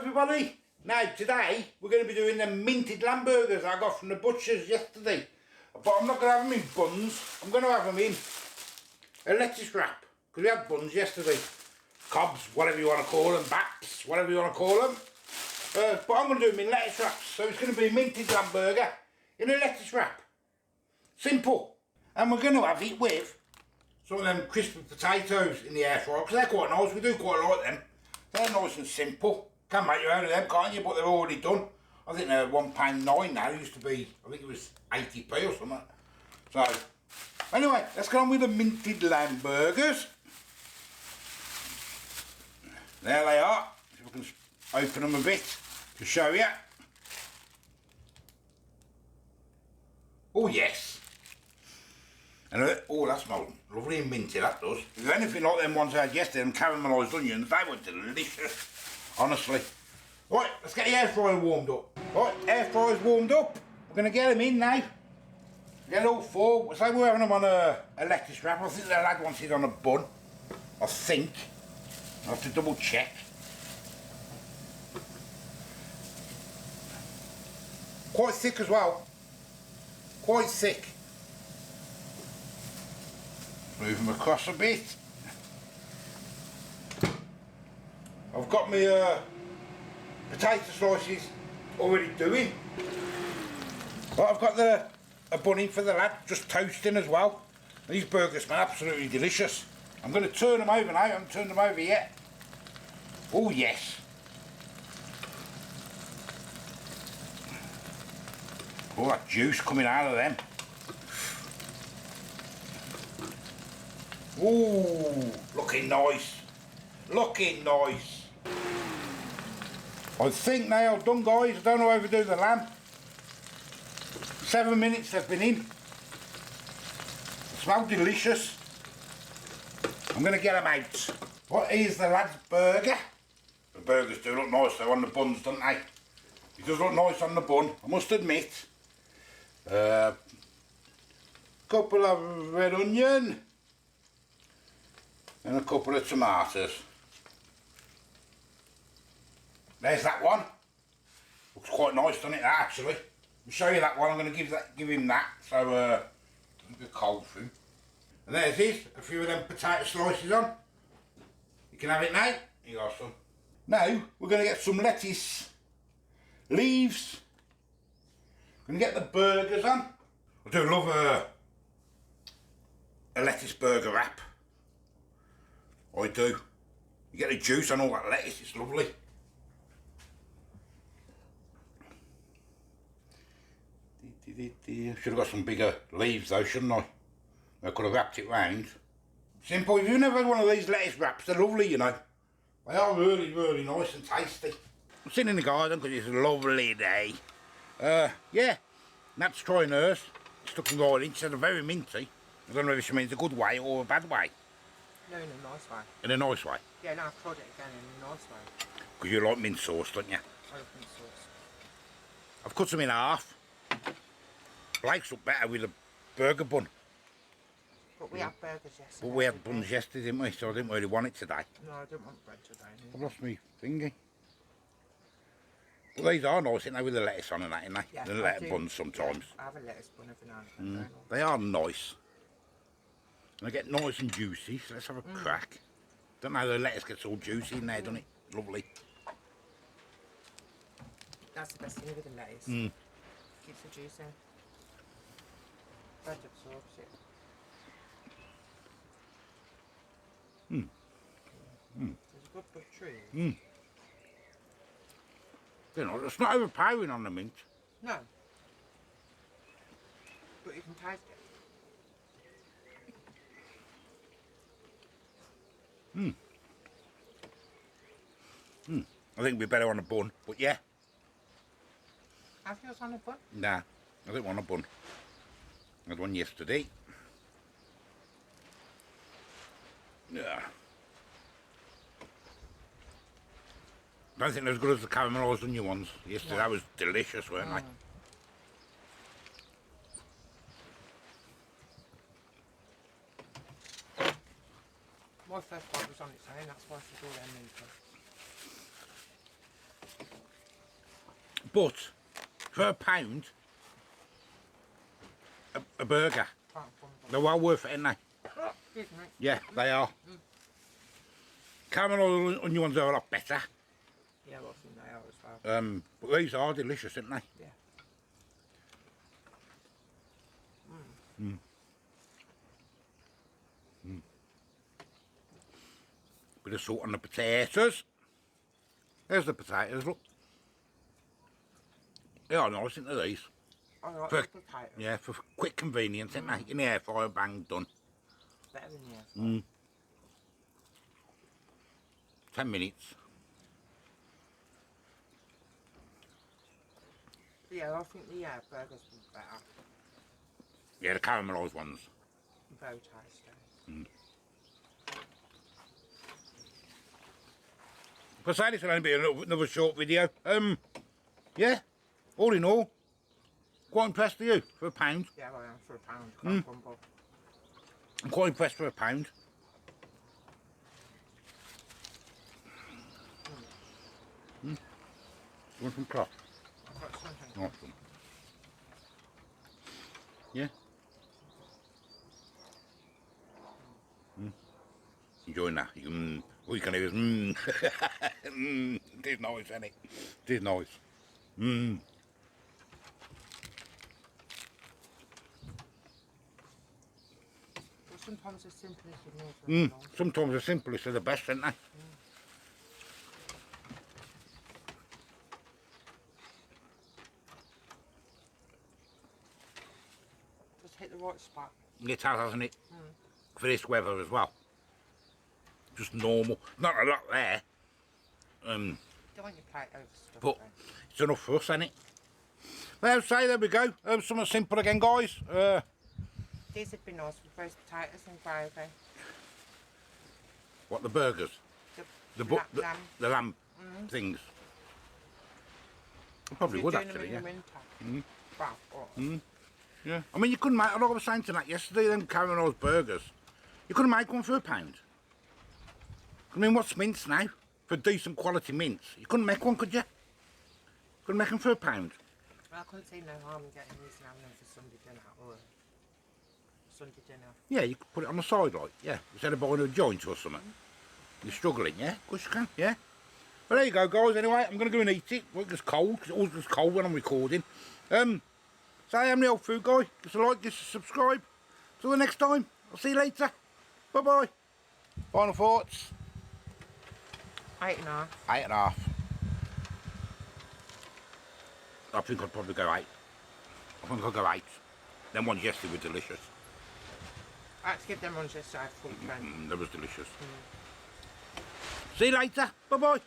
everybody. Now today we're going to be doing the minted lamb burgers I got from the butcher's yesterday. But I'm not going to have them in buns, I'm going to have them in a lettuce wrap. Because we had buns yesterday. Cobs, whatever you want to call them, baps, whatever you want to call them. But I'm going to do them in lettuce wraps. So it's going to be a minted lamb burger in a lettuce wrap. Simple. And we're going to have it with some of them crispy potatoes in the air fryer. Because they're quite nice, we do quite like them. They're nice and simple. Can make your own of them, can't you? But they're already done. I think they're £1.9 now. It used to be, I think it was 80p or something. So, anyway, let's get on with the minted lamb burgers. There they are. See if I can open them a bit to show you. Oh yes. And oh, that smells lovely and minty, that does. If anything like them ones I had yesterday, them caramelised onions, they were delicious. Honestly. Right, let's get the air fryer warmed up. Right, air fryer's warmed up. We're going to get them in now. Get all four. So we're having them on a lettuce wrap. I think the lad wants it on a bun. I think. I'll have to double check. Quite thick as well. Quite thick. Move them across a bit. I've got my potato slices already doing. But I've got a bun in for the lad, just toasting as well. These burgers smell absolutely delicious. I'm going to turn them over now. I haven't turned them over yet. Oh yes. Oh, that juice coming out of them. Ooh, looking nice. Looking nice. I think they are done, guys. I don't know how to do the lamb. 7 minutes they've been in. They smell delicious. I'm going to get them out. What is the lad's burger? The burgers do look nice though on the buns, don't they? It does look nice on the bun, I must admit. Couple of red onion. And a couple of tomatoes. There's that one. Looks quite nice, doesn't it, actually? I'll show you that one. I'm going to give him that, so it's a bit cold for him. And there's his, a few of them potato slices on. You can have it now. You got some. Now we're going to get some lettuce leaves. Going to get the burgers on. I do love a lettuce burger wrap. I do. You get the juice on all that lettuce, it's lovely. Should have got some bigger leaves though, shouldn't I? I could have wrapped it round. Simple, if you've never had one of these lettuce wraps, they're lovely, you know. They are really, really nice and tasty. I'm sitting in the garden because it's a lovely day. Yeah, Nat's trying hers. It's looking right in, she said very minty. I don't know if she means a good way or a bad way. No, in a nice way. In a nice way? Yeah, no, I've tried it again in a nice way. Because you like mint sauce, don't you? I love mint sauce. I've cut them in half. Blake's up better with a burger bun. But we had burgers yesterday. But we had buns yesterday, didn't we? So I didn't really want it today. No, I didn't want bread today. I've lost my thingy. But these are nice, aren't they, with the lettuce on and that, ain't they? Yeah, the lettuce buns sometimes. Yeah, I have a lettuce bun every now and then. They are nice. And they get nice and juicy, so let's have a crack. Don't know, the lettuce gets all juicy in there, doesn't it? Lovely. That's the best thing with the lettuce. Keeps the juice in. Bread absorbs it. There's a good butchery. You know, it's not overpowering on the mint. No. But you can taste it. I think we'd be better on a bun, but yeah. Have yours on a bun? Nah, I didn't want a bun. I had one yesterday. Yeah. I don't think they're as good as the caramelised onion ones. Yesterday, that was delicious, weren't they? My first bite was on its own, that's why I said all them meat. But for £1, a burger, they're well worth it, aren't they? Excuse me. Yeah, they are. Caramel onion ones are a lot better. Yeah, well, I think they are as well. But these are delicious, aren't they? Yeah. Bit of salt on the potatoes. There's the potatoes, look. They are nice, aren't they, these? I like For- the potatoes. Yeah, for quick convenience, aren't they? In the air fryer, bang, done. Better than the air fryer. 10 minutes. Yeah, I think the burgers were better. Yeah, the caramelised ones. Very tasty. But say this will only be another short video. Yeah, all in all, quite impressed with you for £1. Yeah, I am for £1. Can't grumble. I'm quite impressed for £1. You want some cloth? I've got something. Nice one. Yeah. Enjoying that. All you can hear is It is nice, isn't it? It is nice. But sometimes the simplest of meals are long. Sometimes the simplest are the best, aren't they? Just hit the right spot. It has, hasn't it? For this weather as well. Just normal. Not a lot there. Don't want your plate over stuff. But it's enough for us, ain't it? Well, say there we go. Something simple again, guys. These would be nice with roast potatoes and gravy. What, the burgers? Lamb. The lamb things. I probably would Doing actually, them yeah. in the winter. Well, Yeah. I mean, you couldn't make, like I was saying to that yesterday, them caramelised burgers. You couldn't make one for £1. I mean, what's mince now? For decent quality mince. You couldn't make one, could you? Couldn't make them for £1. I couldn't see no harm in getting these and having them for Sunday dinner or Sunday dinner. Yeah, you could put it on the side, like, yeah. Instead of buying a joint or something. You're struggling, yeah? Of course you can, yeah. But there you go, guys. Anyway, I'm going to go and eat it. Well, it gets cold, because it always gets cold when I'm recording. So I am the old food guy. Give us a like, give us a subscribe. Till the next time. I'll see you later. Bye-bye. Final thoughts? 8.5. 8.5. I think I'd probably go 8. I think I'll go 8. Them ones yesterday were delicious. I had to give them ones yesterday a full train. That was delicious. See you later. Bye-bye.